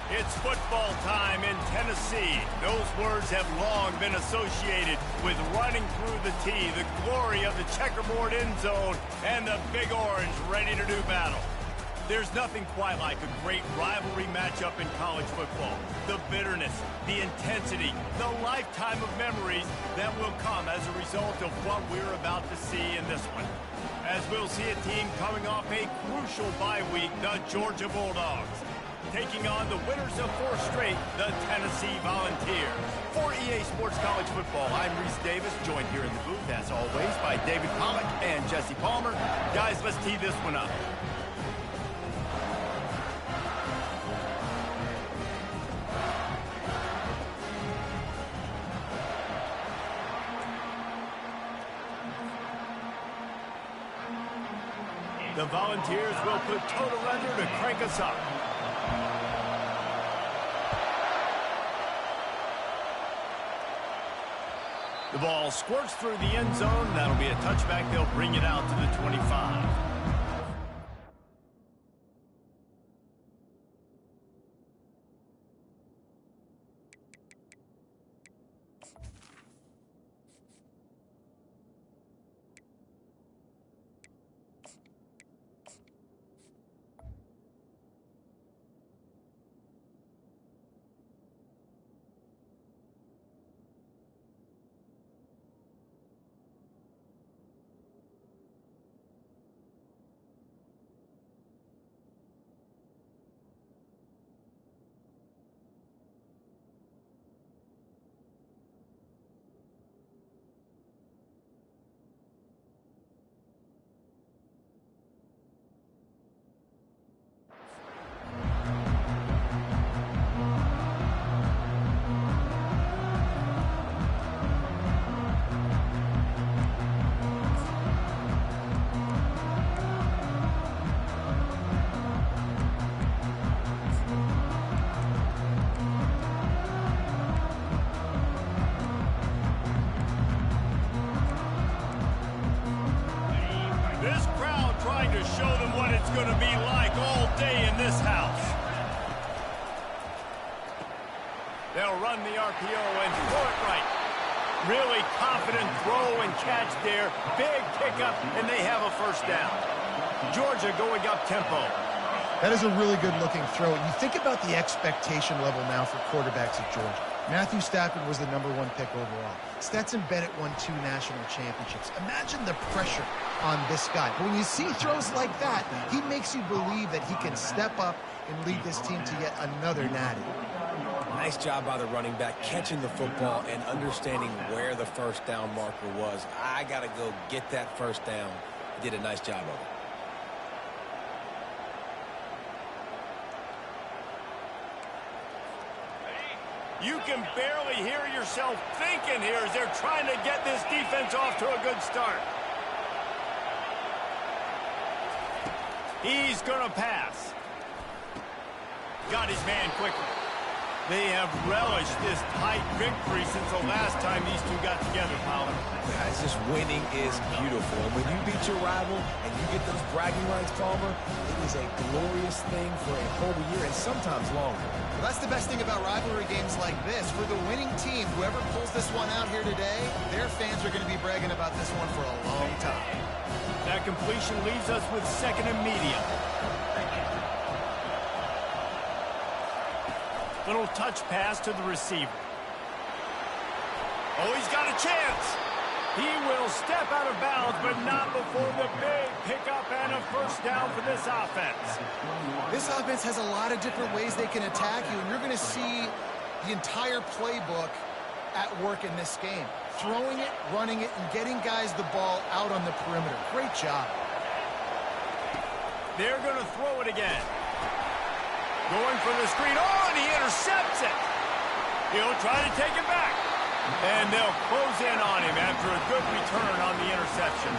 It's football time in Tennessee. Those words have long been associated with running through the tee, the glory of the checkerboard end zone, and the Big Orange ready to do battle. There's nothing quite like a great rivalry matchup in college football. The bitterness, the intensity, the lifetime of memories that will come as a result of what we're about to see in this one. As we'll see a team coming off a crucial bye week, the Georgia Bulldogs, taking on the winners of 4 straight, the Tennessee Volunteers. For EA Sports College Football, I'm Reese Davis, joined here in the booth, as always, by David Pollack and Jesse Palmer. Guys, let's tee this one up. The Volunteers will put total under to crank us up. The ball squirts through the end zone. That'll be a touchback. They'll bring it out to the 25. Show them what it's going to be like all day in this house. They'll run the RPO and throw it right. Really confident throw and catch there. Big pickup, and they have a first down. Georgia going up tempo. That is a really good-looking throw. You think about the expectation level now for quarterbacks at Georgia. Matthew Stafford was the #1 pick overall. Stetson Bennett won 2 national championships. Imagine the pressure on this guy. But when you see throws like that, he makes you believe that he can step up and lead this team to yet another natty. Nice job by the running back, catching the football and understanding where the first down marker was. I got to go get that first down. He did a nice job of it. You can barely hear yourself thinking here as they're trying to get this defense off to a good start. He's going to pass. Got his man quickly. They have relished this tight victory since the last time these two got together, Pollard. Guys, this winning is beautiful. And when you beat your rival and you get those bragging rights, Palmer, it is a glorious thing for a whole year and sometimes longer. Well, that's the best thing about rivalry games like this. For the winning team, whoever pulls this one out here today, their fans are going to be bragging about this one for a long time. That completion leaves us with 2nd and medium. Little touch pass to the receiver. Oh, he's got a chance. He will step out of bounds, but not before the big pickup and a first down for this offense. This offense has a lot of different ways they can attack you, and you're going to see the entire playbook at work in this game. Throwing it, running it, and getting guys the ball out on the perimeter. Great job. They're going to throw it again. Going for the screen. Oh, and he intercepts it. He'll try to take it back. And they'll close in on him after a good return on the interception.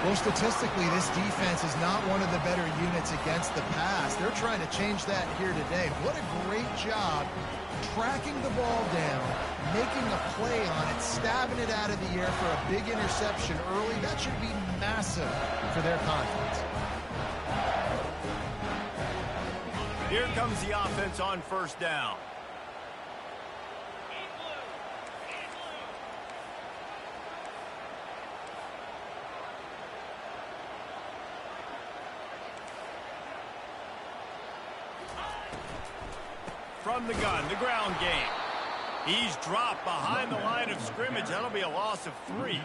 Well, statistically, this defense is not one of the better units against the pass. They're trying to change that here today. What a great job tracking the ball down, making a play on it, stabbing it out of the air for a big interception early. That should be massive for their confidence. Here comes the offense on first down. From the gun, the ground game. He's dropped behind the line of scrimmage. That'll be a loss of 3.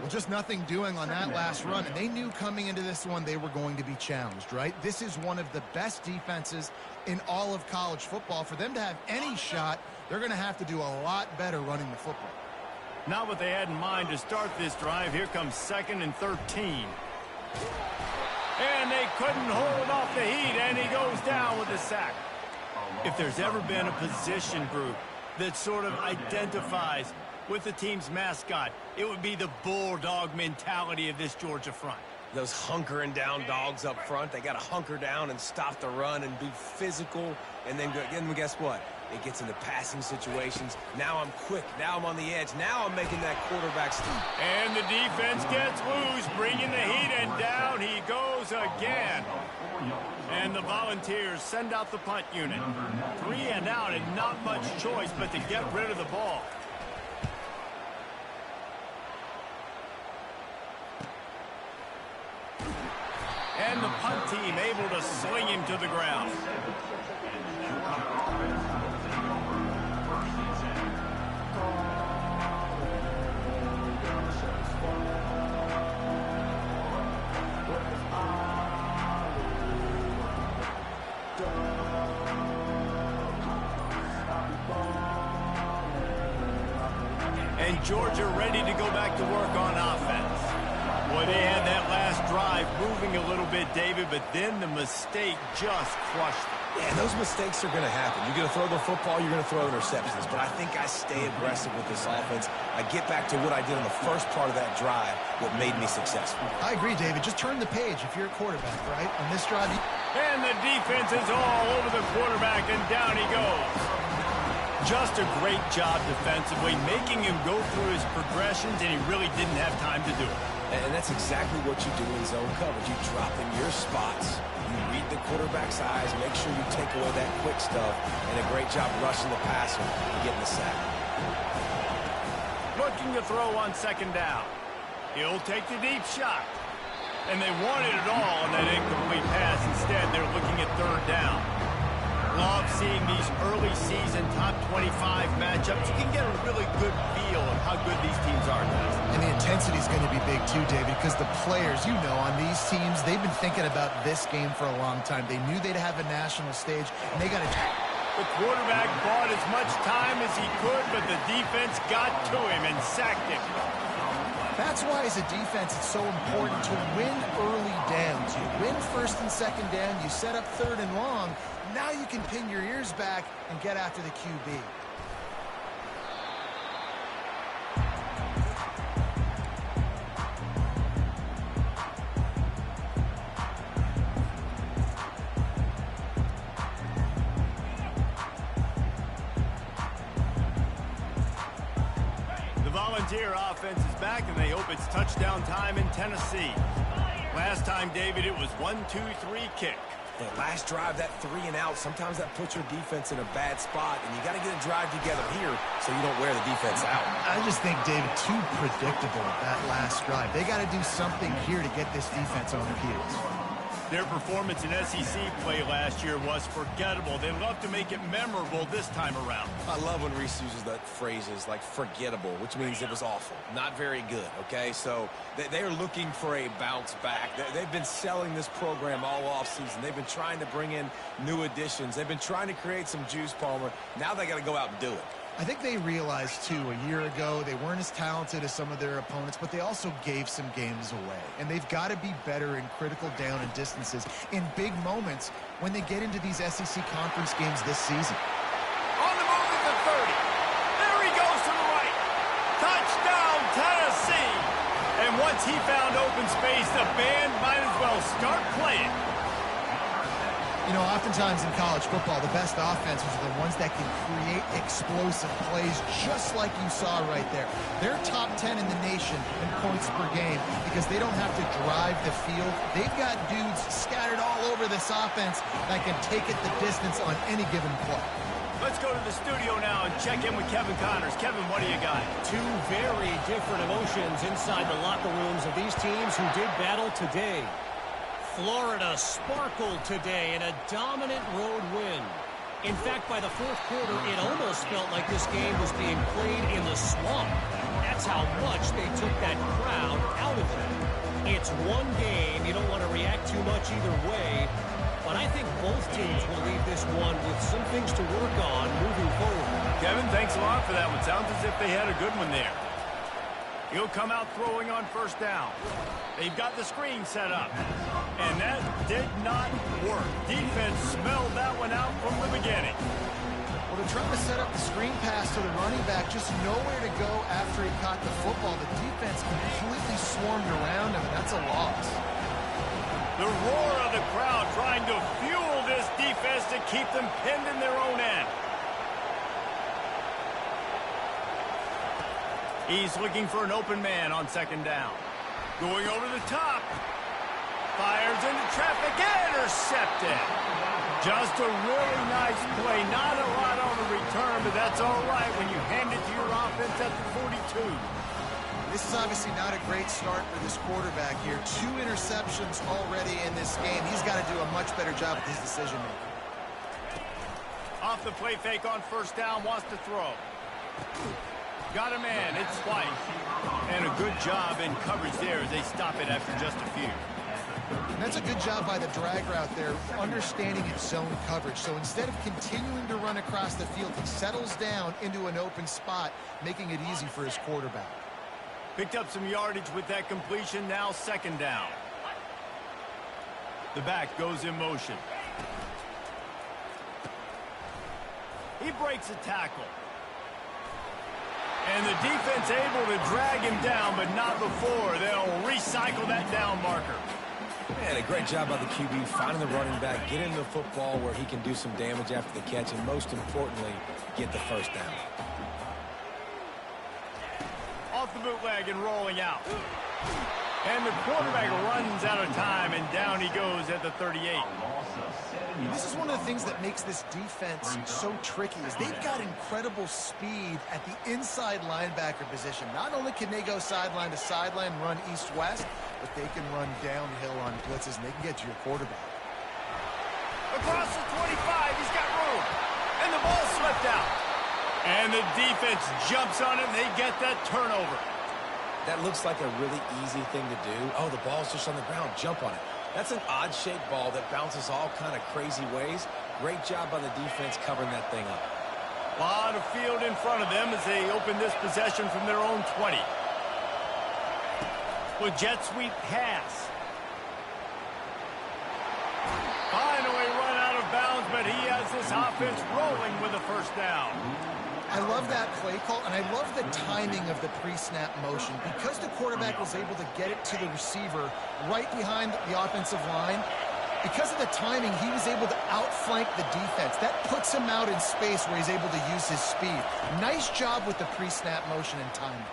Well, just nothing doing on that last run. And they knew coming into this one they were going to be challenged, right? This is one of the best defenses in all of college football. For them to have any shot, they're going to have to do a lot better running the football. Not what they had in mind to start this drive. Here comes 2nd and 13. And they couldn't hold off the heat, and he goes down with a sack. If there's ever been a position group that sort of identifies with the team's mascot, it would be the bulldog mentality of this Georgia front. Those hunkering down dogs up front, they got to hunker down and stop the run and be physical. And then guess what? It gets into passing situations. Now I'm quick. Now I'm on the edge. Now I'm making that quarterback steep. And the defense gets loose, bringing the heat, and down he goes again. And the Volunteers send out the punt unit. 3 and out, and not much choice but to get rid of the ball. And the punt team able to sling him to the ground. And Georgia ready to go back to work on offense. Well, they had that last drive moving a little bit, David, but then the mistake just crushed them. Yeah, those mistakes are going to happen. You're going to throw the football, you're going to throw interceptions. But I think I stay aggressive with this offense. I get back to what I did on the first part of that drive, what made me successful. I agree, David. Just turn the page if you're a quarterback, right? On this drive, And the defense is all over the quarterback, and down he goes. Just a great job defensively, making him go through his progressions, and he really didn't have time to do it. And that's exactly what you do in zone coverage. You drop in your spots, you read the quarterback's eyes, make sure you take away that quick stuff, and a great job rushing the passer and getting the sack. Looking to throw on 2nd down. He'll take the deep shot. And they wanted it all on that incomplete pass. Instead, they're looking at 3rd down. Love seeing these early season top 25 matchups. You can get a really good feel of how good these teams are, guys. and the intensity is going to be big too, David, because the players, you know, on these teams, they've been thinking about this game for a long time. They knew they'd have a national stage, and they got to... The quarterback bought as much time as he could, but the defense got to him and sacked him. That's why, as a defense, it's so important to win early downs. You win 1st and 2nd down, you set up 3rd and long. Now you can pin your ears back and get after the QB. The Volunteer offense is back, and they hope it's touchdown time in Tennessee. Last time, David, it was 1-2-3 kick. That last drive, that 3 and out, sometimes that puts your defense in a bad spot, and you got to get a drive together here so you don't wear the defense out. I just think, David, too predictable that last drive. They got to do something here to get this defense on their heels. Their performance in SEC play last year was forgettable. They love to make it memorable this time around. I love when Reese uses that phrases like forgettable, which means it was awful, not very good, okay? So they are looking for a bounce back. They've been selling this program all offseason. They've been trying to bring in new additions. They've been trying to create some juice, Palmer. Now they got to go out and do it. I think they realized, too, a year ago, they weren't as talented as some of their opponents, but they also gave some games away. And they've got to be better in critical down and distances in big moments when they get into these SEC conference games this season. On the move at the 30. There he goes to the right. Touchdown, Tennessee. And once he found open space, the band might as well start playing. You know, oftentimes in college football, the best offenses are the ones that can create explosive plays, just like you saw right there. They're top 10 in the nation in points per game because they don't have to drive the field. They've got dudes scattered all over this offense that can take it the distance on any given play. Let's go to the studio now and check in with Kevin Connors. Kevin, what do you got? Two very different emotions inside the locker rooms of these teams who did battle today. Florida sparkled today in a dominant road win. In fact, by the fourth quarter, it almost felt like this game was being played in the swamp. That's how much they took that crowd out of it. It's one game. You don't want to react too much either way. But I think both teams will leave this one with some things to work on moving forward. Kevin, thanks a lot for that one. Sounds as if they had a good one there. He'll come out throwing on first down. They've got the screen set up. And that did not work. Defense smelled that one out from the beginning. Well, they're trying to set up the screen pass to the running back, just nowhere to go after he caught the football. The defense completely swarmed around him, and that's a loss. The roar of the crowd trying to fuel this defense to keep them pinned in their own end. He's looking for an open man on second down. Going over the top. Fires into traffic. Intercepted. Just a really nice play. Not a lot on the return, but that's all right when you hand it to your offense at the 42. This is obviously not a great start for this quarterback here. 2 interceptions already in this game. He's got to do a much better job with his decision-making. Off the play fake on first down. Wants to throw. Got a man. It's White. And a good job in coverage there as they stop it after just a few. And that's a good job by the drag route there, understanding its zone coverage. So instead of continuing to run across the field, he settles down into an open spot, making it easy for his quarterback. Picked up some yardage with that completion. Now second down. The back goes in motion. He breaks a tackle. And the defense able to drag him down, but not before. They'll recycle that down marker. Man, a great job by the QB finding the running back, getting the football where he can do some damage after the catch, and most importantly, get the first down. Off the bootleg and rolling out. And the quarterback runs out of time, and down he goes at the 38. This is one of the things that makes this defense so tricky is they've got incredible speed at the inside linebacker position. Not only can they go sideline to sideline, run east-west, but they can run downhill on blitzes, and they can get to your quarterback. Across the 25, he's got room. And the ball slipped out. And the defense jumps on it, and they get that turnover. That looks like a really easy thing to do. Oh, the ball's just on the ground. Jump on it. That's an odd-shaped ball that bounces all kind of crazy ways. Great job by the defense covering that thing up. A lot of field in front of them as they open this possession from their own 20. With jet sweep pass. Finally run out of bounds, but he has this offense rolling with a first down. I love that play call, and I love the timing of the pre-snap motion. Because the quarterback was able to get it to the receiver right behind the offensive line, because of the timing, he was able to outflank the defense. That puts him out in space where he's able to use his speed. Nice job with the pre-snap motion and timing.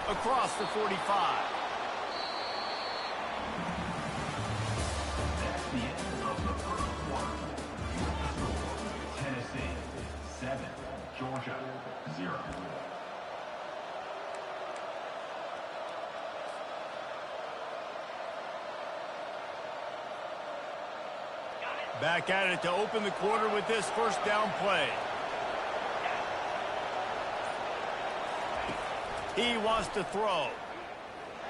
Across the 45. Georgia, 0. Back at it to open the quarter with this first down play. He wants to throw.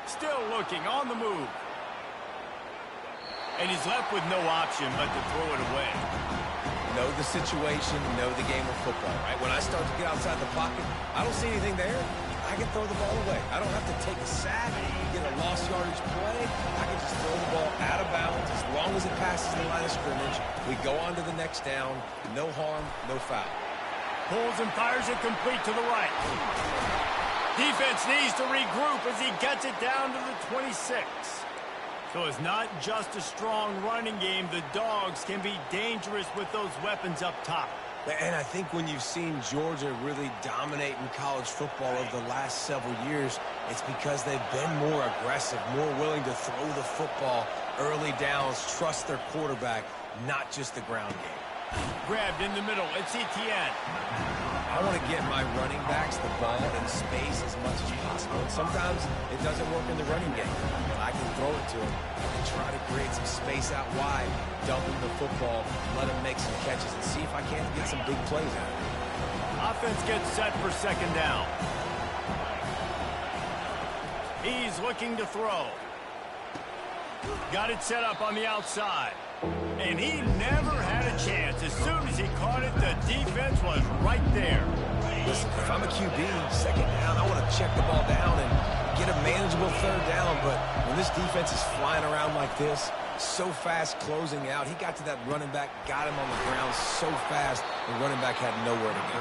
Still looking on the move. And he's left with no option but to throw it away. Know the situation, know the game of football, right? When I start to get outside the pocket, I don't see anything there. I can throw the ball away. I don't have to take a sack, get a lost yardage play. I can just throw the ball out of bounds as long as it passes the line of scrimmage. We go on to the next down. No harm, no foul. Pulls and fires it complete to the right. Defense needs to regroup as he gets it down to the 26. So it's not just a strong running game. The Dogs can be dangerous with those weapons up top. And I think when you've seen Georgia really dominate in college football over the last several years, it's because they've been more aggressive, more willing to throw the football early downs, trust their quarterback, not just the ground game. Grabbed in the middle. It's Etienne. I want to get my running backs the ball in space as much as possible. And sometimes it doesn't work in the running game. But I can throw it to him. I can try to create some space out wide, dump him the football, let him make some catches, and see if I can't get some big plays out of it. Offense gets set for second down. He's looking to throw. Got it set up on the outside. And he never had a chance. As soon as he caught it, the defense was right there. Listen, if I'm a QB, second down, I want to check the ball down and get a manageable third down. But when this defense is flying around like this, so fast closing out, he got to that running back, got him on the ground so fast, the running back had nowhere to go.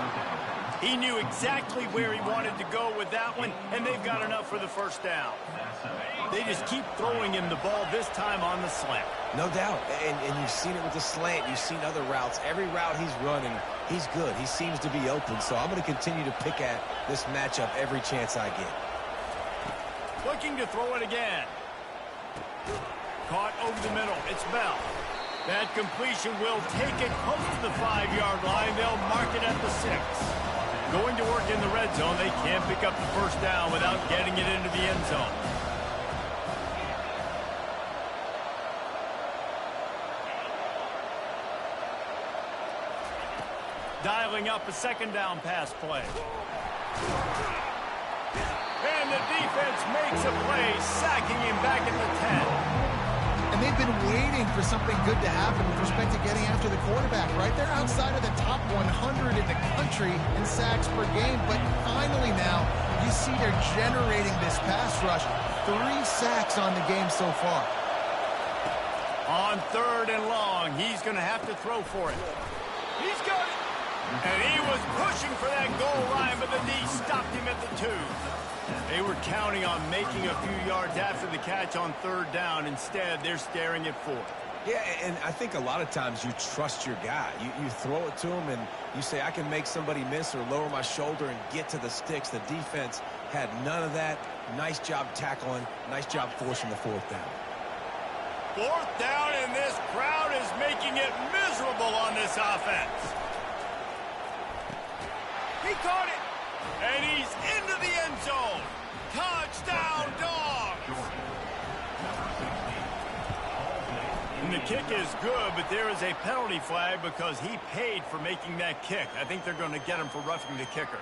He knew exactly where he wanted to go with that one, and they've got enough for the first down. They just keep throwing him the ball, this time on the slant. No doubt, and you've seen it with the slant. You've seen other routes. Every route he's running, he's good. He seems to be open, so I'm going to continue to pick at this matchup every chance I get. Looking to throw it again. Caught over the middle. It's Bell. That completion will take it close to the 5-yard line. They'll mark it at the 6. Going to work in the red zone. They can't pick up the first down without getting it into the end zone. Dialing up a second down pass play. And the defense makes a play, sacking him back at the 10. And they've been waiting for something good to happen with respect to getting after the quarterback, right? They're outside of the top 100 in the country in sacks per game, but finally now you see they're generating this pass rush. 3 sacks on the game so far. On 3rd and long, he's going to have to throw for it. He's got it. And he was pushing for that goal line, but the D stopped him at the 2. They were counting on making a few yards after the catch on 3rd down. Instead, they're staring at 4. Yeah, and I think a lot of times you trust your guy. You throw it to him, and you say, I can make somebody miss or lower my shoulder and get to the sticks. The defense had none of that. Nice job tackling. Nice job forcing the 4th down. 4th down, and this crowd is making it miserable on this offense. He caught it, and he's into the end zone. Touchdown, Dogs! And the kick is good, but there is a penalty flag because he paid for making that kick. I think they're going to get him for roughing the kicker.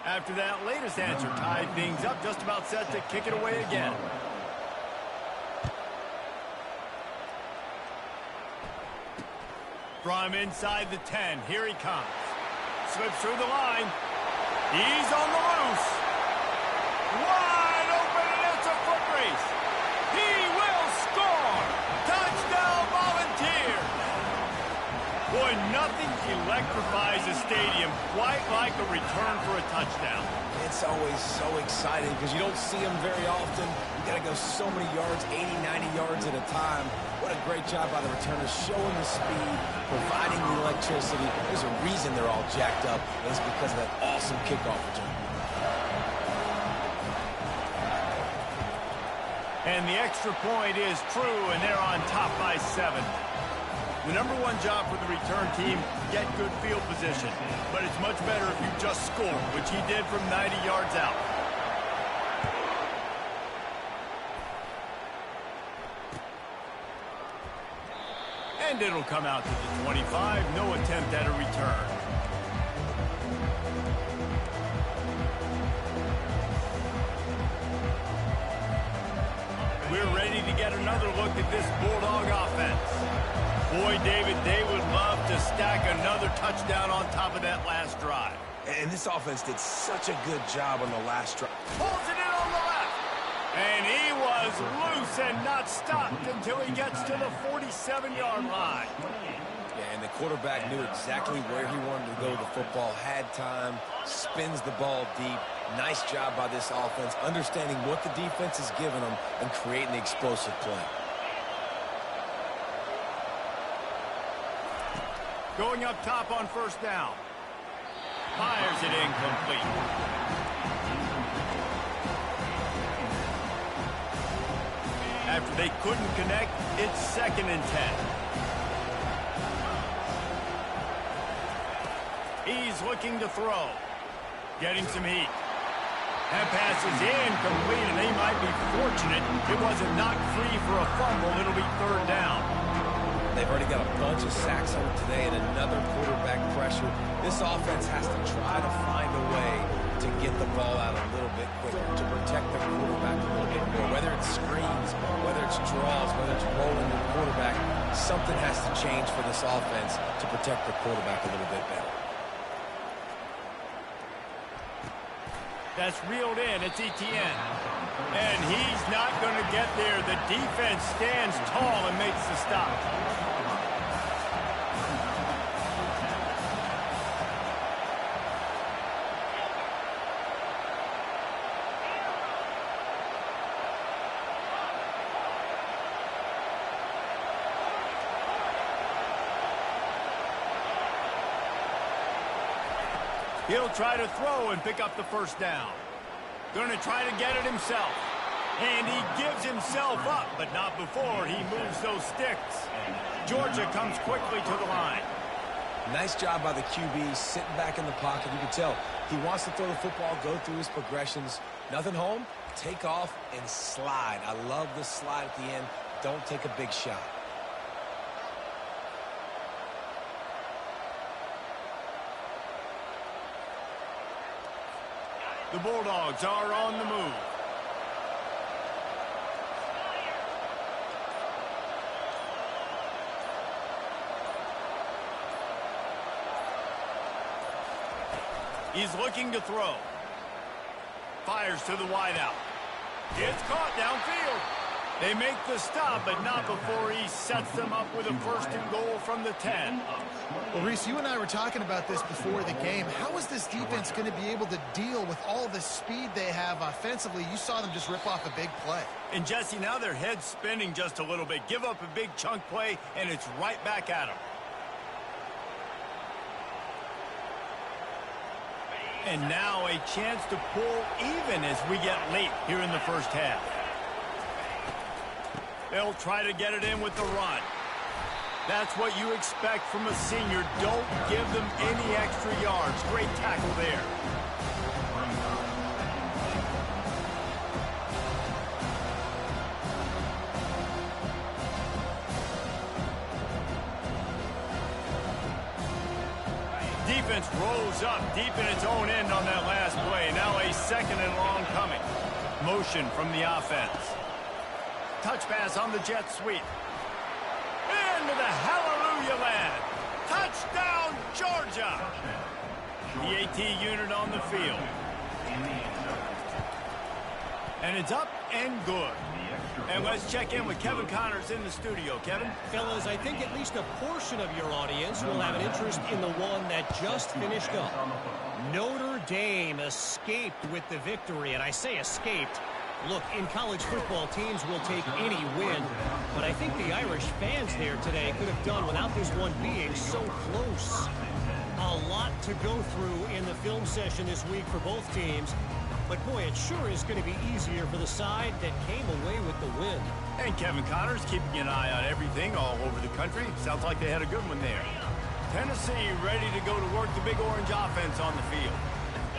After that latest answer tied things up, just about set to kick it away again. From inside the 10, here he comes. Slips through the line. He's on the loose. Wide open, and it's a foot race. He will score. Touchdown, Volunteers. Boy, nothing electrifies a stadium quite like a return for a touchdown. It's always so exciting because you don't see them very often. You got to go so many yards, 80, 90 yards at a time. What a great job by the returners, showing the speed, providing the electricity. There's a reason they're all jacked up, and it's because of that awesome kickoff return. And the extra point is true, and they're on top by 7. The number 1 job for the return team, get good field position. But it's much better if you just score, which he did from 90 yards out. And it'll come out to the 25. No attempt at a return. We're ready to get another look at this Bulldog offense. Boy, David, they would love to stack another touchdown on top of that last drive. And this offense did such a good job on the last drive. Pulls it in on the left. And he was loose and not stopped until he gets to the 47-yard line. Yeah, and the quarterback knew exactly where he wanted to go with the football, had time, spins the ball deep. Nice job by this offense, understanding what the defense is giving them and creating the explosive play. Going up top on first down. Fires it incomplete. After they couldn't connect, it's 2nd and 10. He's looking to throw. Getting some heat. That pass is incomplete, and they might be fortunate it wasn't knocked free for a fumble. It'll be 3rd down. They've already got a bunch of sacks on it today and another quarterback pressure. This offense has to try to find a way to get the ball out a little bit quicker, to protect their quarterback a little bit more. Whether it's screens, whether it's draws, whether it's rolling the quarterback, something has to change for this offense to protect the quarterback a little bit better. That's reeled in. It's Etienne. And he's not going to get there. The defense stands tall and makes the stop. He'll try to throw and pick up the 1st down. Going to try to get it himself. And he gives himself up, but not before he moves those sticks. Georgia comes quickly to the line. Nice job by the QB, sitting back in the pocket. You can tell he wants to throw the football, go through his progressions. Nothing home, take off and slide. I love the slide at the end. Don't take a big shot. The Bulldogs are on the move. He's looking to throw. Fires to the wideout. It's caught downfield. They make the stop, but not before he sets them up with a 1st and goal from the 10. Well, Reese, you and I were talking about this before the game. How is this defense going to be able to deal with all the speed they have offensively? You saw them just rip off a big play. And, Jesse, now their head's spinning just a little bit. Give up a big chunk play, and it's right back at them. And now a chance to pull even as we get late here in the 1st half. They'll try to get it in with the run. That's what you expect from a senior. Don't give them any extra yards. Great tackle there. Defense rolls up deep in its own end on that last play. Now a 2nd and long coming. Motion from the offense. Touch pass on the jet sweep. Into the hallelujah land. Touchdown, Georgia. The AT unit on the field. And it's up and good. And let's check in with Kevin Connors in the studio. Kevin? Fellas, I think at least a portion of your audience will have an interest in the one that just finished up. Notre Dame escaped with the victory, and I say escaped. Look, in college football, teams will take any win, but I think the Irish fans there today could have done without this one being so close. A lot to go through in the film session this week for both teams, but boy, it sure is going to be easier for the side that came away with the win. And Kevin Connors keeping an eye on everything all over the country. Sounds like they had a good one there. Tennessee ready to go to work the Big Orange offense on the field.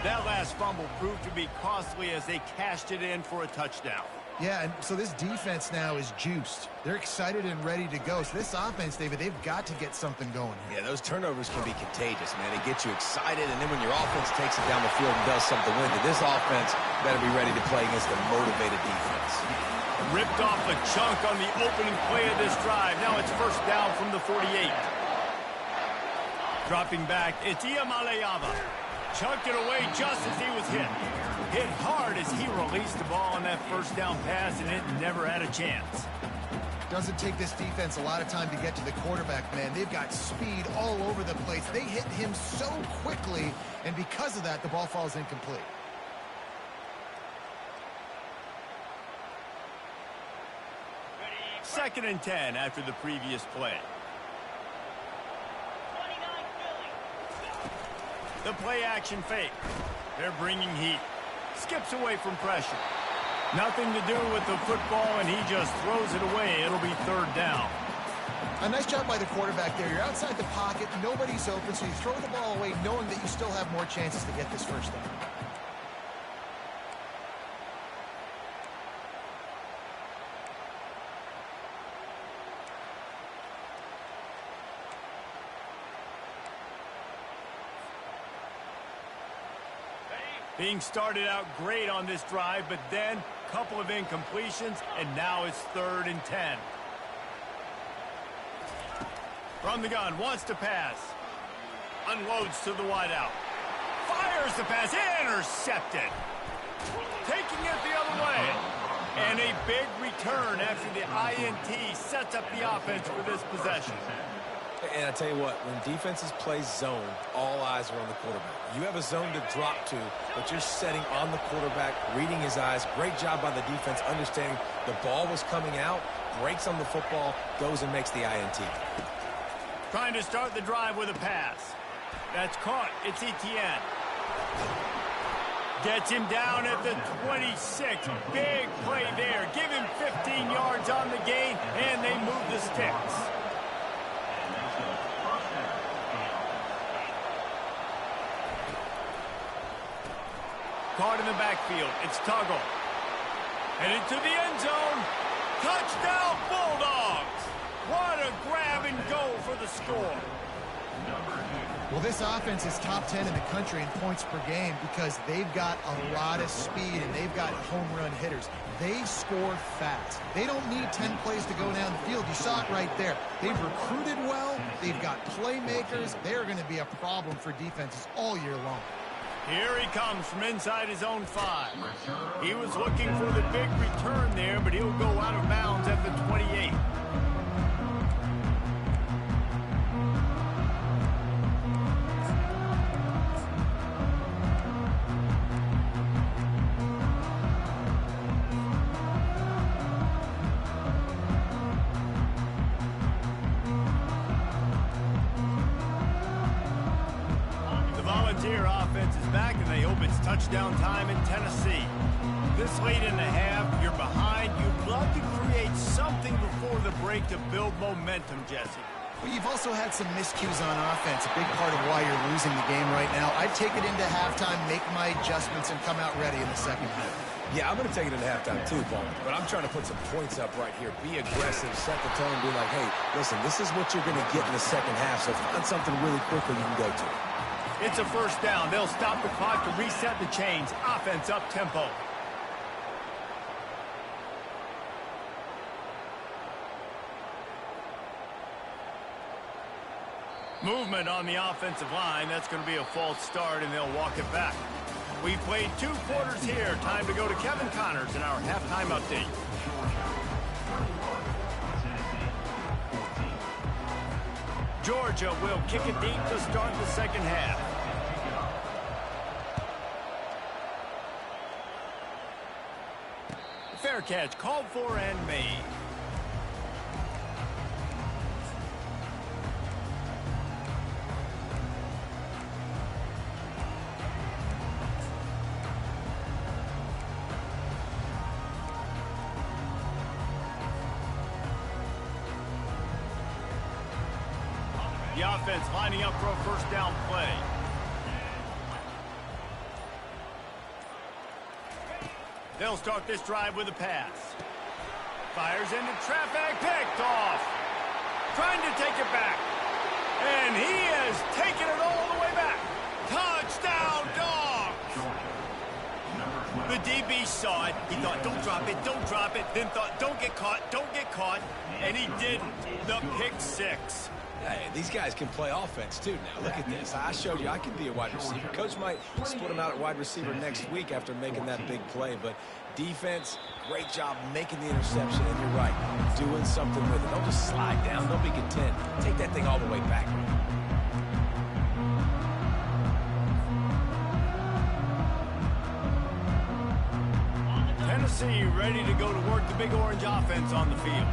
That last fumble proved to be costly as they cashed it in for a touchdown. Yeah, and so this defense now is juiced. They're excited and ready to go. So this offense, David, they've got to get something going here. Yeah, those turnovers can be contagious, man. They get you excited, and then when your offense takes it down the field and does something with it, this offense better be ready to play against a motivated defense. Ripped off a chunk on the opening play of this drive. Now it's 1st down from the 48. Dropping back, it's Iamaleava. Chunked it away just as he was hit. Hit hard as he released the ball on that 1st down pass, and it never had a chance. Doesn't take this defense a lot of time to get to the quarterback, man. They've got speed all over the place. They hit him so quickly, and because of that, the ball falls incomplete. Second and 10 after the previous play. The play action fake. They're bringing heat. Skips away from pressure. Nothing to do with the football, and he just throws it away. It'll be third down. A nice job by the quarterback there. You're outside the pocket. Nobody's open, so you throw the ball away knowing that you still have more chances to get this first down. Being started out great on this drive, but then a couple of incompletions, and now it's third and 10. From the gun, wants to pass. Unloads to the wideout. Fires the pass, intercepted. Taking it the other way. And a big return after the INT sets up the offense for this possession. And I tell you what, when defenses play zone, all eyes are on the quarterback. You have a zone to drop to, but you're setting on the quarterback, reading his eyes. Great job by the defense, understanding the ball was coming out, breaks on the football, goes and makes the INT. Trying to start the drive with a pass. That's caught. It's Etienne. Gets him down at the 26. Big play there. Give him 15 yards on the gain, and they move the sticks. Caught in the backfield. It's Tuggle. Headed to the end zone. Touchdown, Bulldogs. What a grab and go for the score. Well, this offense is top 10 in the country in points per game because they've got a lot of speed and they've got home run hitters. They score fast. They don't need 10 plays to go down the field. You saw it right there. They've recruited well. They've got playmakers. They're going to be a problem for defenses all year long. Here he comes from inside his own 5. He was looking for the big return there, but he'll go out of bounds at the 28. Touchdown time in Tennessee. This late in the half, you're behind. You'd love to create something before the break to build momentum, Jesse. Well, you've also had some miscues on offense, a big part of why you're losing the game right now. I'd take it into halftime, make my adjustments, and come out ready in the second half. Yeah, I'm going to take it into halftime too, Paul. But I'm trying to put some points up right here. Be aggressive, set the tone, be like, hey, listen, this is what you're going to get in the second half, so find something really quickly you can go to. It's a first down. They'll stop the clock to reset the chains. Offense up tempo. Movement on the offensive line. That's going to be a false start, and they'll walk it back. We've played 2 quarters here. Time to go to Kevin Connors in our halftime update. Georgia will kick it deep to start the second half. Fair catch, called for and made. The offense lining up for a first down play. They'll start this drive with a pass. Fires into traffic, picked off. Trying to take it back. And he has taken it all the way back. Touchdown, Dogs! The DB saw it. He thought, don't drop it, don't drop it. Then thought, don't get caught, don't get caught. And he didn't. The pick 6. Hey, these guys can play offense, too, now. Look at this. I showed you I can be a wide receiver. Coach might split him out at wide receiver next week after making that big play. But defense, great job making the interception. And you're right, doing something with it. Don't just slide down. Don't be content. Take that thing all the way back. Tennessee ready to go to work the Big Orange offense on the field.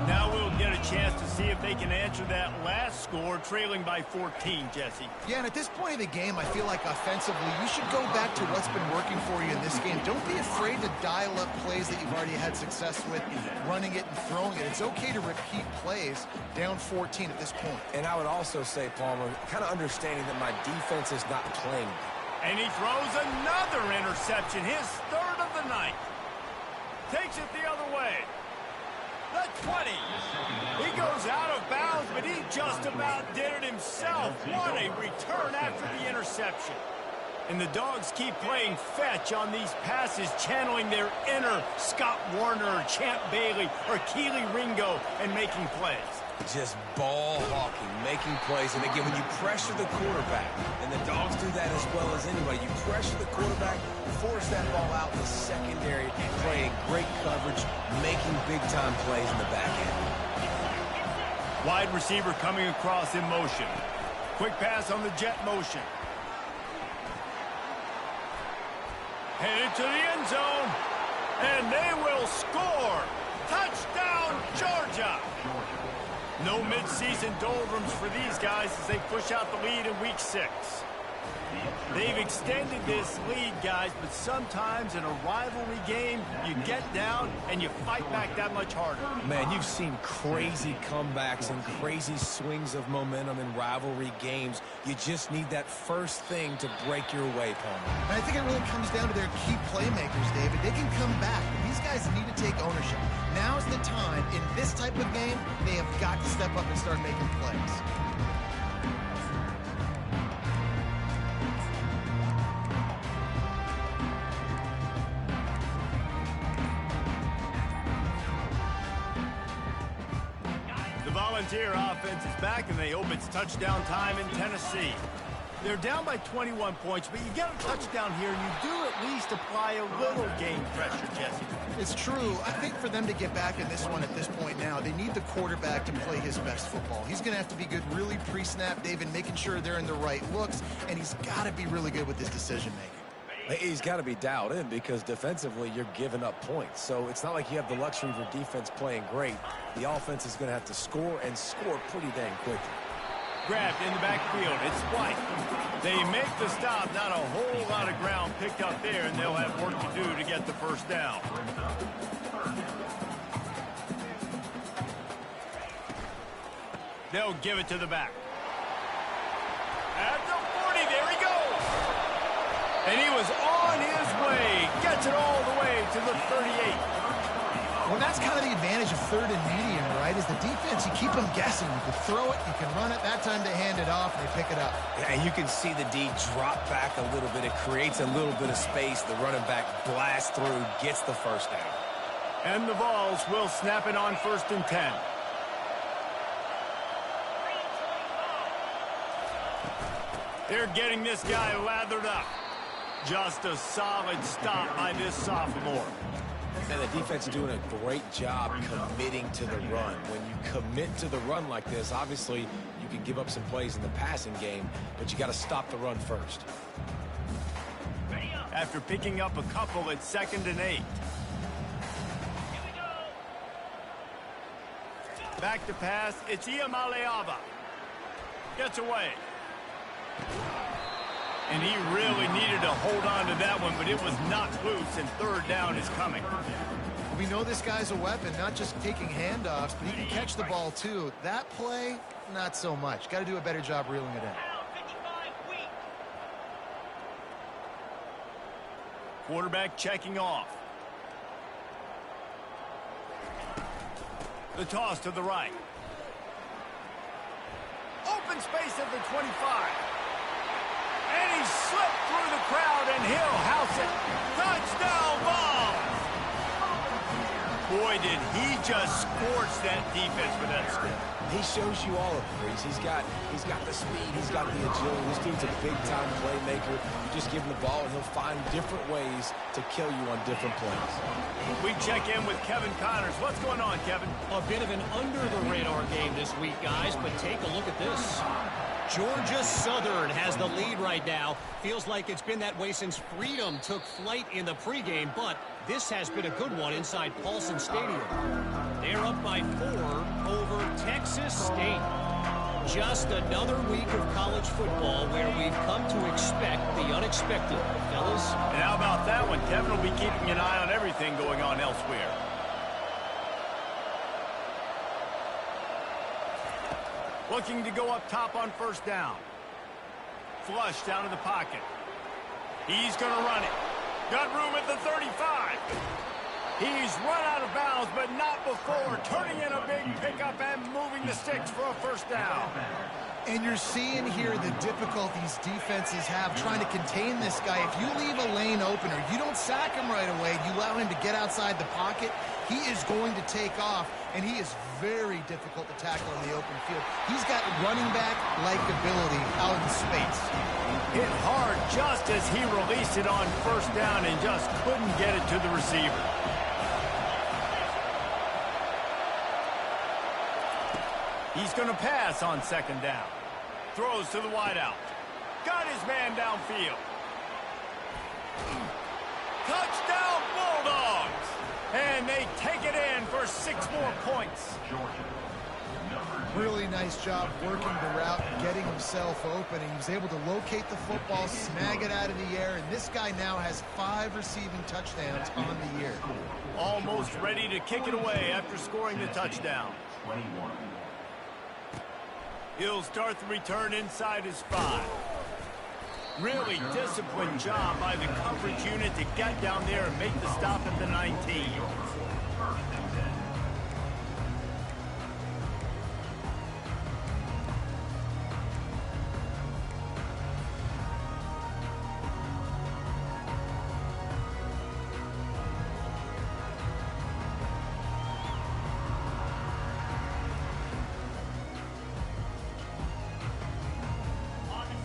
Now we'll get a chance to see if they can answer that last score, trailing by 14, Jesse. Yeah, and at this point of the game, I feel like offensively, you should go back to what's been working for you in this game. Don't be afraid to dial up plays that you've already had success with, running it and throwing it. It's okay to repeat plays down 14 at this point. And I would also say, Palmer, kind of understanding that my defense is not playing. And he throws another interception, his third of the night. Takes it the other way. The 20. He goes out of bounds, but he just about did it himself. What a return after the interception. And the Dogs keep playing fetch on these passes, channeling their inner Scott Warner or Champ Bailey or Keely Ringo and making plays. Just ball hawking, making plays. And again, when you pressure the quarterback, and the Dogs do that as well as anybody, you pressure the quarterback, force that ball out in the secondary, playing great coverage, making big-time plays in the back end. Wide receiver coming across in motion. Quick pass on the jet motion. Headed to the end zone. And they will score. Touchdown, Georgia. No mid-season doldrums for these guys as they push out the lead in Week 6. They've extended this lead, guys, but sometimes in a rivalry game, you get down and you fight back that much harder. Man, you've seen crazy comebacks and crazy swings of momentum in rivalry games. You just need that first thing to break your way, Palmer. And I think it really comes down to their key playmakers, David. They can come back, but these guys need to take ownership. Now's the time. In this type of game, they have got to step up and start making plays. Volunteer offense is back, and they hope it's touchdown time in Tennessee. They're down by 21 points, but you get a touchdown here, and you do at least apply a little game pressure, Jesse. It's true. I think for them to get back in this one at this point now, they need the quarterback to play his best football. He's going to have to be good really pre-snap, David, making sure they're in the right looks, and he's got to be really good with his decision-making. He's got to be dialed in because defensively you're giving up points. So it's not like you have the luxury of your defense playing great. The offense is going to have to score and score pretty dang quickly. Grabbed in the backfield. It's White. They make the stop. Not a whole lot of ground picked up there, and they'll have work to do to get the first down. They'll give it to the back. At the 40, there he goes. And he was on his way. Gets it all the way to the 38. Well, that's kind of the advantage of third and medium, right? Is the defense, you keep them guessing. You can throw it, you can run it. That time they hand it off, and they pick it up. Yeah, and you can see the D drop back a little bit. It creates a little bit of space. The running back blasts through, gets the first down. And the Vols will snap it on 1st and 10. They're getting this guy lathered up. Just a solid stop by this sophomore. And the defense is doing a great job committing to the run. When you commit to the run like this, obviously you can give up some plays in the passing game, but you got to stop the run first. After picking up a couple at 2nd and 8. Back to pass, it's Iamaleava. Gets away. And he really needed to hold on to that one, but it was knocked loose, and 3rd down is coming. We know this guy's a weapon, not just taking handoffs, but he can catch the ball, too. That play, not so much. Got to do a better job reeling it in. Quarterback checking off. The toss to the right. Open space at the 25. And he slipped through the crowd, and he'll house it. Touchdown, Vols! Boy, did he just scorch that defense with that score. He shows you all of it, Reese. He's got the speed, he's got the agility. This dude's a big-time playmaker. You just give him the ball, and he'll find different ways to kill you on different plays. We check in with Kevin Connors. What's going on, Kevin? A bit of an under-the-radar game this week, guys, but take a look at this. Georgia Southern has the lead right now. Feels like it's been that way since Freedom took flight in the pregame, but this has been a good one inside Paulson Stadium. They're up by 4 over Texas State. Just another week of college football where we've come to expect the unexpected, fellas. And how about that one? Kevin will be keeping an eye on everything going on elsewhere. Looking to go up top on first down. Flush down to the pocket. He's going to run it. Got room at the 35. He's run out of bounds, but not before turning in a big pickup and moving the sticks for a first down. And you're seeing here the difficulties defenses have trying to contain this guy. If you leave a lane open or you don't sack him right away, you allow him to get outside the pocket, he is going to take off, and he is very difficult to tackle in the open field. He's got running back-like ability out in space. Hit hard just as he released it on first down and just couldn't get it to the receiver. He's going to pass on second down. Throws to the wideout. Got his man downfield. Touchdown Bulldogs! And they take it in for 6 more points. Really nice job working the route and getting himself open. He was able to locate the football, snag it out of the air, and this guy now has 5 receiving touchdowns on the year. Almost ready to kick it away after scoring the touchdown. He'll start the return inside his 5. Really disciplined job by the coverage unit to get down there and make the stop at the 19.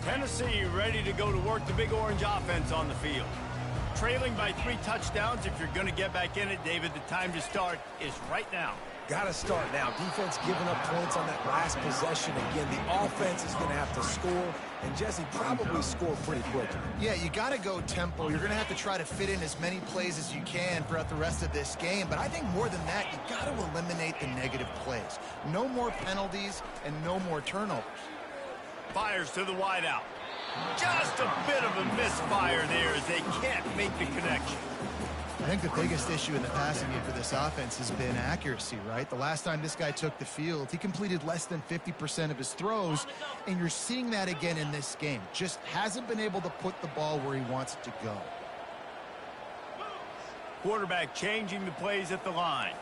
Tennessee ready to go to work the Big Orange offense on the field. Trailing by 3 touchdowns. If you're going to get back in it, David, the time to start is right now. Got to start now. Defense giving up points on that last possession. Again, the offense is going to have to score, and Jesse probably score pretty quickly. Yeah, you got to go tempo. You're going to have to try to fit in as many plays as you can throughout the rest of this game, but I think more than that, you got to eliminate the negative plays. No more penalties and no more turnovers. Fires to the wideout. Just a bit of a misfire there as they can't make the connection. I think the biggest issue in the passing game for this offense has been accuracy, right? The last time this guy took the field, he completed less than 50% of his throws, and you're seeing that again in this game. Just hasn't been able to put the ball where he wants it to go. Quarterback changing the plays at the line.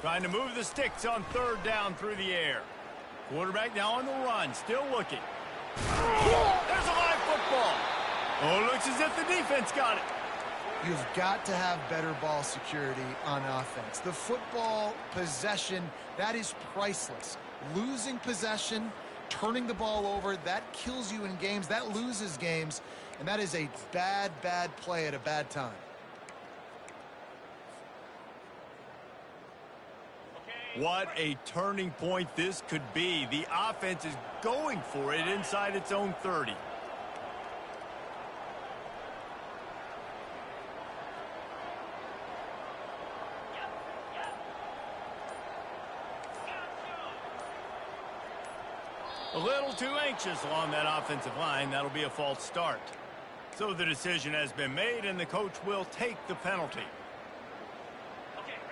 Trying to move the sticks on third down through the air. Quarterback now on the run, still looking. There's a live football. Oh, looks as if the defense got it. You've got to have better ball security on offense. The football possession, that is priceless. Losing possession, turning the ball over, that kills you in games. That loses games, and that is a bad, bad play at a bad time. What a turning point this could be. The offense is going for it inside its own 30. A little too anxious along that offensive line. That'll be a false start. So the decision has been made, and the coach will take the penalty.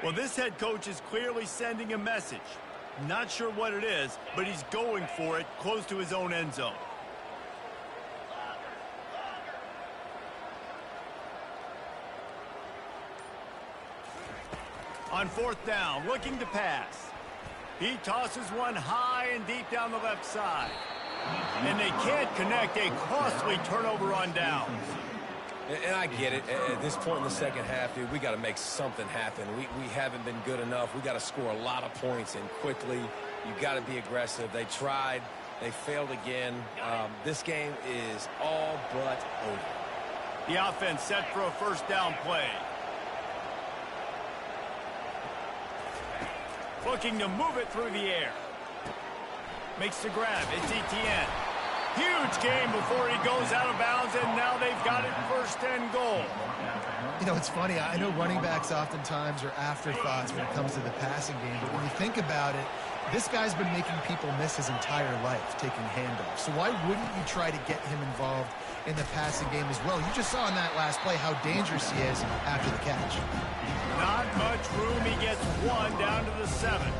Well, this head coach is clearly sending a message. Not sure what it is, but he's going for it close to his own end zone. On fourth down, looking to pass. He tosses one high and deep down the left side. And they can't connect, a costly turnover on downs. And I get it. At this point in the second half, dude, we got to make something happen. We haven't been good enough. We got to score a lot of points and quickly. You got to be aggressive. They tried. They failed again. This game is all but over. The offense set for a first down play. Looking to move it through the air. Makes the grab. It's Etienne. Huge game before he goes out of bounds, and now they've got it first and goal. You know, it's funny. I know running backs oftentimes are afterthoughts when it comes to the passing game, but when you think about it, this guy's been making people miss his entire life taking handoffs. So why wouldn't you try to get him involved in the passing game as well? You just saw in that last play how dangerous he is after the catch. Not much room. He gets one down to the 7.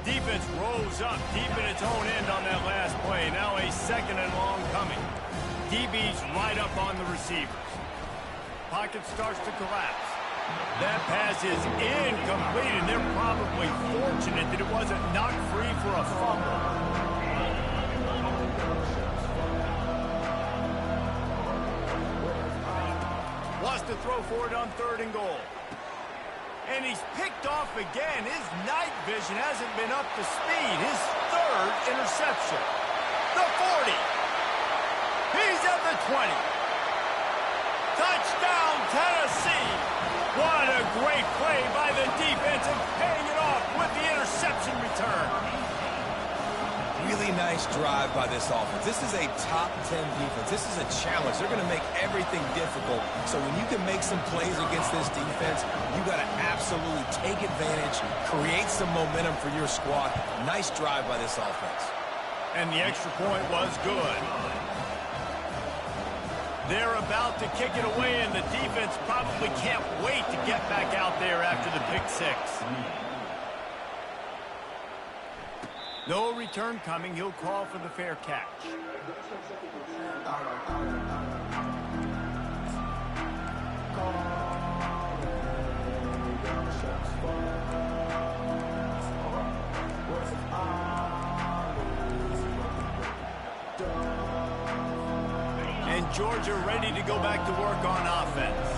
Defense rose up deep in its own end on that last play. Now a second and long coming. DB's right up on the receivers. Pocket starts to collapse. That pass is incomplete, and they're probably fortunate that it wasn't knocked free for a fumble. Wants to throw for it on 3rd and goal. And he's picked off again. His night vision hasn't been up to speed. His 3rd interception. The 40. He's at the 20. Touchdown, Tennessee. What a great play by the defense and paying it off with the interception return. Really nice drive by this offense. This is a top 10 defense. This is a challenge. They're going to make everything difficult. So when you can make some plays against this defense, you got to absolutely take advantage, create some momentum for your squad. Nice drive by this offense. And the extra point was good. They're about to kick it away, and the defense probably can't wait to get back out there after the pick 6. No return coming. He'll call for the fair catch. And Georgia ready to go back to work on offense.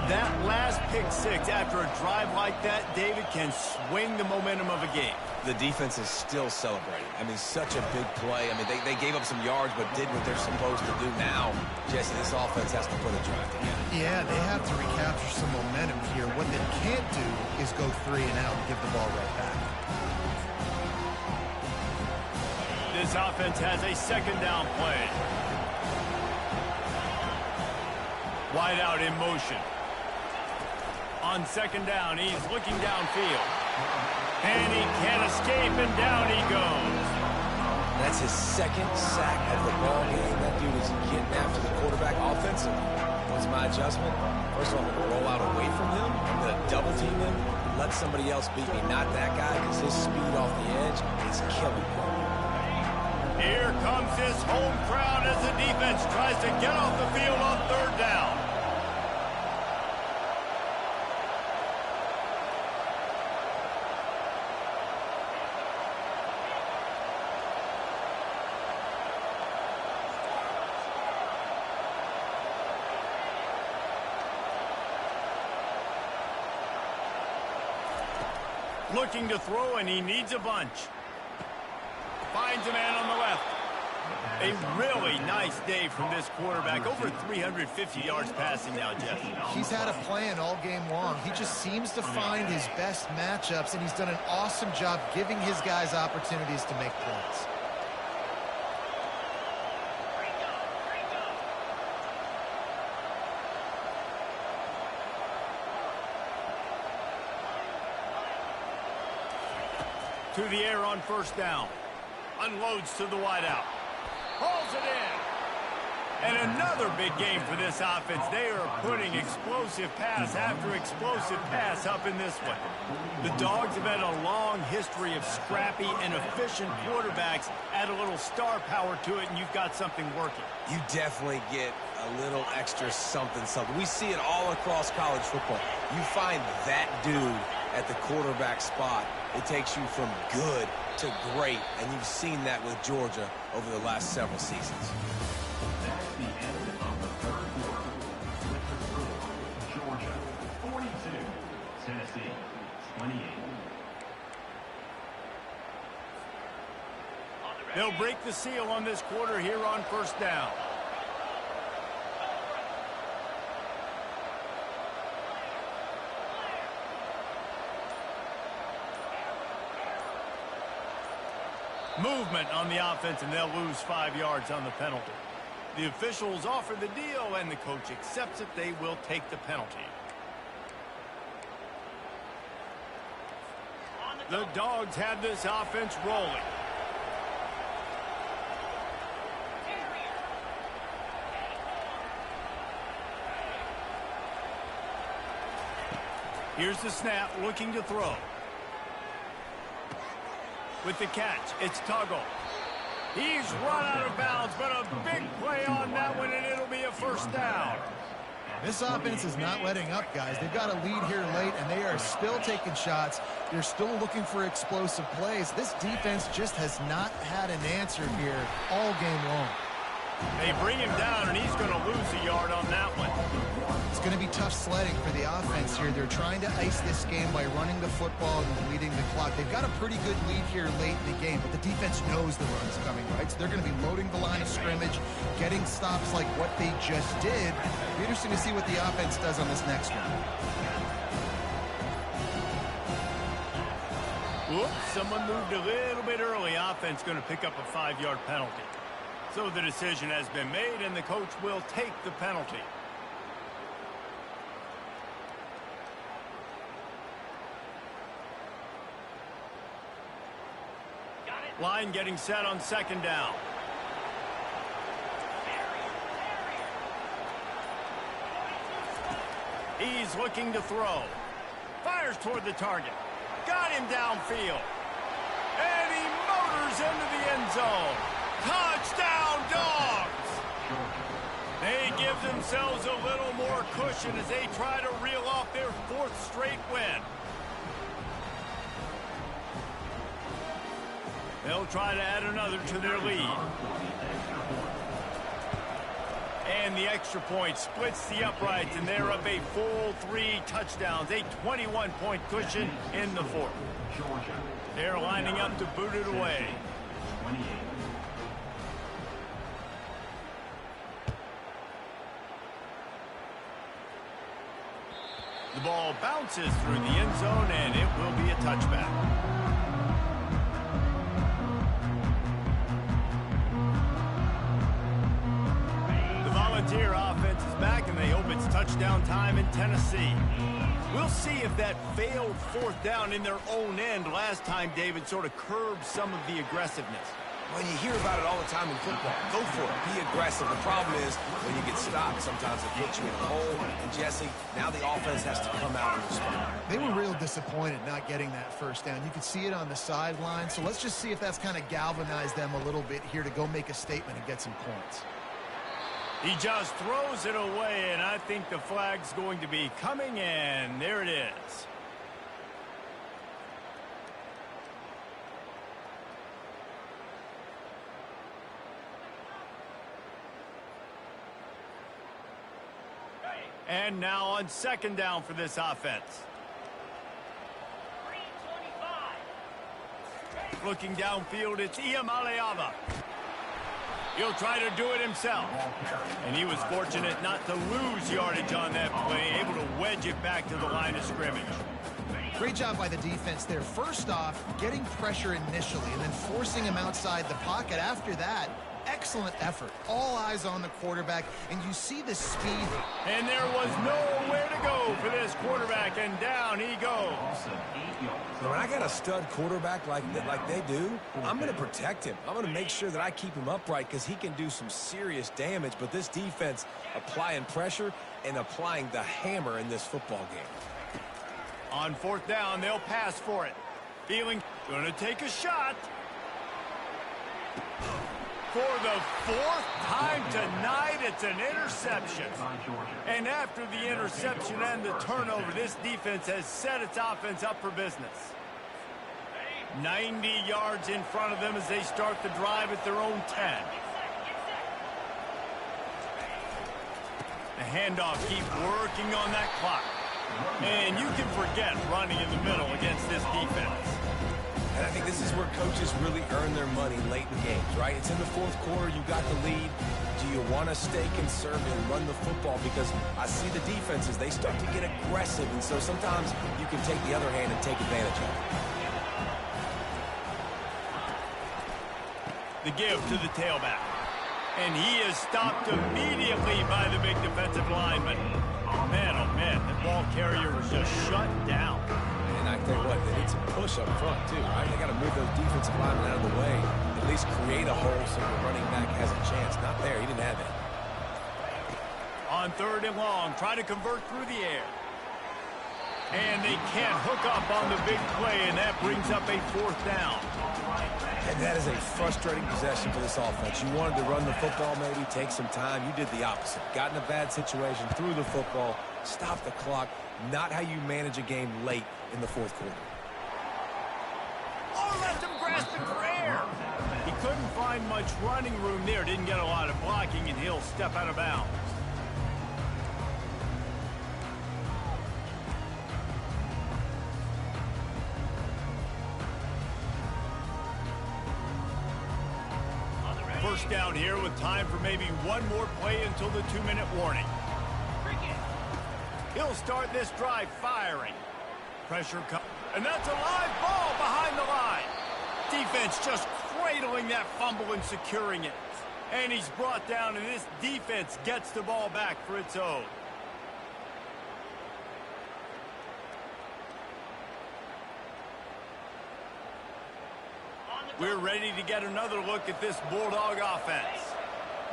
That last pick 6 after a drive like that, David, can swing the momentum of a game. The defense is still celebrating. I mean, such a big play. I mean, they gave up some yards but did what they're supposed to do. Now, Jesse, this offense has to put a drive together. Yeah, they have to recapture some momentum here. What they can't do is go 3 and out and give the ball right back. This offense has a 2nd down play. Wide out in motion. On 2nd down, he's looking downfield. And he can't escape, and down he goes. That's his 2nd sack of the ball game. That dude is getting after the quarterback offensively. What's my adjustment? First of all, I'm going to roll out away from him. I'm going to double team him. Let somebody else beat me, not that guy, because his speed off the edge is killing him. Here comes his home crowd as the defense tries to get off the field on 3rd down. Looking to throw, and he needs a bunch. Finds a man on the left. A really nice day from this quarterback. Over 350 yards passing now, Jeff. He's had a plan all game long. He just seems to find his best matchups, and he's done an awesome job giving his guys opportunities to make plays. To the air on 1st down. Unloads to the wideout. Hauls it in. And another big game for this offense. They are putting explosive pass after explosive pass up in this one. The Dogs have had a long history of scrappy and efficient quarterbacks. Add a little star power to it, and you've got something working. You definitely get a little extra something. We see it all across college football. You find that dude at the quarterback spot, it takes you from good to great, and you've seen that with Georgia over the last several seasons. That's the end of the third quarter. With the score, Georgia 42, Tennessee 28. They'll break the seal on this quarter here on first down. Movement on the offense, and they'll lose 5 yards on the penalty. The officials offer the deal, and the coach accepts it. They will take the penalty. The Dogs have this offense rolling. Here's the snap, looking to throw. With the catch, it's Tuggle. He's run out of bounds, but a big play on that one, and it'll be a first down. This offense is not letting up, guys. They've got a lead here late, and they are still taking shots. They're still looking for explosive plays. This defense just has not had an answer here all game long. They bring him down, and he's going to lose a yard on that one. It's going to be tough sledding for the offense here. They're trying to ice this game by running the football and leading the clock. They've got a pretty good lead here late in the game, but the defense knows the run's coming, right? So they're going to be loading the line of scrimmage, getting stops like what they just did. It'll be interesting to see what the offense does on this next one. Whoops, someone moved a little bit early. Offense going to pick up a 5-yard penalty. So the decision has been made, and the coach will take the penalty. Line getting set on second down. He's looking to throw. Fires toward the target. Got him downfield. And he motors into the end zone. Touchdown, Dogs! They give themselves a little more cushion as they try to reel off their 4th straight win. They'll try to add another to their lead. And the extra point splits the uprights, and they're up a full 3 touchdowns, a 21-point cushion in the 4th. They're lining up to boot it away. 28. The ball bounces through the end zone, and it will be a touchback. The Volunteer offense is back, and they hope it's touchdown time in Tennessee. We'll see if that failed 4th down in their own end last time, David, sort of curbed some of the aggressiveness. Well, you hear about it all the time in football. Go for it. Be aggressive. The problem is when you get stopped, sometimes it puts you in a hole. And, Jesse, now the offense has to come out and respond. They were real disappointed not getting that first down. You could see it on the sideline. So let's just see if that's kind of galvanized them a little bit here to go make a statement and get some points. He just throws it away, and I think the flag's going to be coming in. There it is. And now on second down for this offense. Looking downfield, it's Iamaleava. He'll try to do it himself. And he was fortunate not to lose yardage on that play, able to wedge it back to the line of scrimmage. Great job by the defense there. First off, getting pressure initially and then forcing him outside the pocket. After that, excellent effort. All eyes on the quarterback, and you see the speed. And there was nowhere to go for this quarterback, and down he goes. When I got a stud quarterback like they do, I'm going to protect him. I'm going to make sure that I keep him upright because he can do some serious damage. But this defense applying pressure and applying the hammer in this football game. On fourth down, they'll pass for it. Feeling going to take a shot. For the fourth time tonight, it's an interception. And after the interception and the turnover, this defense has set its offense up for business. 90 yards in front of them as they start the drive at their own 10. The handoff keeps working on that clock. And you can forget running in the middle against this defense. And I think this is where coaches really earn their money late in games, right? It's in the fourth quarter. You got the lead. Do you want to stay conservative and run the football? Because I see the defenses, they start to get aggressive. And so sometimes you can take the other hand and take advantage of it. The give to the tailback. And he is stopped immediately by the big defensive lineman. Man, oh man, the ball carrier was just shut down. And I tell you what, they need some push up front too, right? They got to move those defensive linemen out of the way. At least create a hole so the running back has a chance. Not there, he didn't have it. On third and long, try to convert through the air. And they can't hook up on the big play, and that brings up a fourth down. And that is a frustrating possession for this offense. You wanted to run the football, maybe take some time. You did the opposite. Got in a bad situation, threw the football, stopped the clock. Not how you manage a game late in the fourth quarter. Oh, left him grasping for air. He couldn't find much running room there. Didn't get a lot of blocking, and he'll step out of bounds. First down here with time for maybe one more play until the 2-minute warning. He'll start this drive firing. Pressure comes, and that's a live ball behind the line. Defense just cradling that fumble and securing it. And he's brought down, and this defense gets the ball back for its own. We're ready to get another look at this Bulldog offense.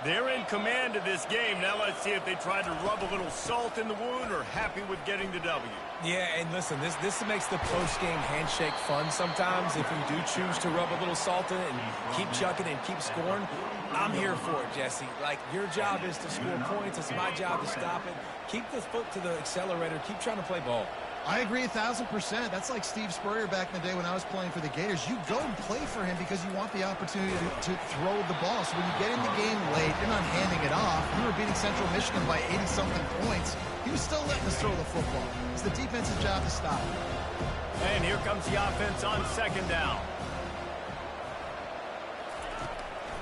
They're in command of this game. Now let's see if they try to rub a little salt in the wound or happy with getting the W. Yeah, and listen, this makes the post-game handshake fun sometimes. If you do choose to rub a little salt in it and keep chucking and keep scoring, I'm here for it, Jesse. Like, your job is to score points. It's my job to stop it. Keep the foot to the accelerator. Keep trying to play ball. I agree 1,000%. That's like Steve Spurrier back in the day when I was playing for the Gators. You go and play for him because you want the opportunity to throw the ball. So when you get in the game late, you're not handing it off. We were beating Central Michigan by 80-something points. He was still letting us throw the football. It's the defense's job to stop it. And here comes the offense on second down.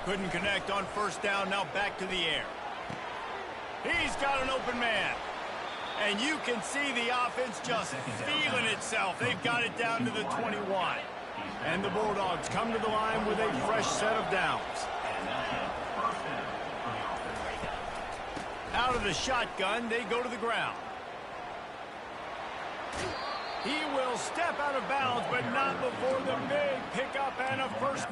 Couldn't connect on first down. Now back to the air. He's got an open man. And you can see the offense just feeling itself. They've got it down to the 21. And the Bulldogs come to the line with a fresh set of downs. Out of the shotgun, they go to the ground. He will step out of bounds, but not before the big pickup and a first.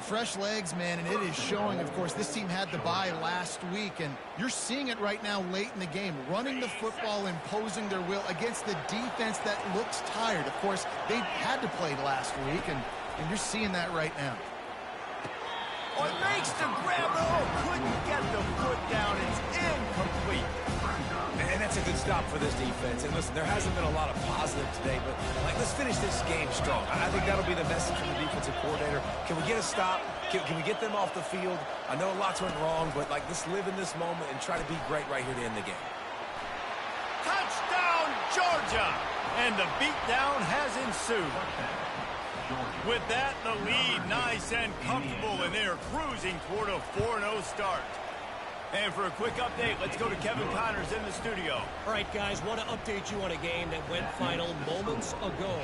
Fresh legs, man, and it is showing. Of course, this team had the bye last week, and you're seeing it right now late in the game. Running the football, imposing their will against the defense that looks tired. Of course, they had to play last week, and you're seeing that right now. Oh, it makes the grab. Oh, couldn't get the foot down. It's incomplete. And that's a good stop for this defense. And listen, there hasn't been a lot of positive today, but like, let's finish this game strong. I think that'll be the message from the defensive coordinator. Can we get a stop? Can we get them off the field? I know lots went wrong, but like, let's live in this moment and try to be great right here to end the game. Touchdown, Georgia! Georgia. And the beatdown has ensued. With that, the lead nice and comfortable, and they're cruising toward a 4-0 start. And for a quick update, let's go to Kevin Connors in the studio. All right, guys, want to update you on a game that went final moments ago.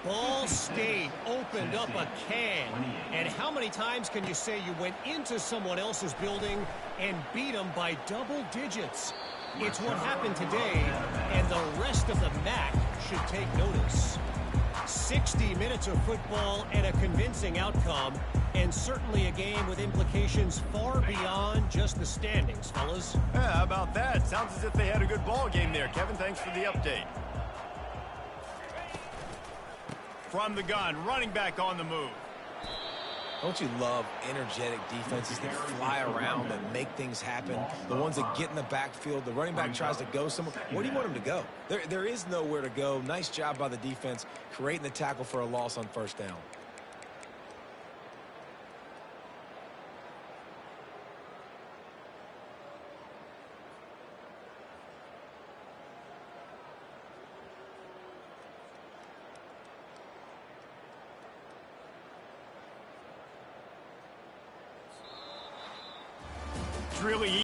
Ball State opened up a can. And how many times can you say you went into someone else's building and beat them by double digits? It's what happened today, and the rest of the MAC should take notice. 60 minutes of football and a convincing outcome, and certainly a game with implications far beyond just the standings, fellas. Yeah, how about that? Sounds as if they had a good ball game there. Kevin, thanks for the update. From the gun, running back on the move. Don't you love energetic defenses that fly around, that make things happen? The ones that get in the backfield, the running back tries to go somewhere. Where do you want him to go? There is nowhere to go. Nice job by the defense, creating the tackle for a loss on first down. It's really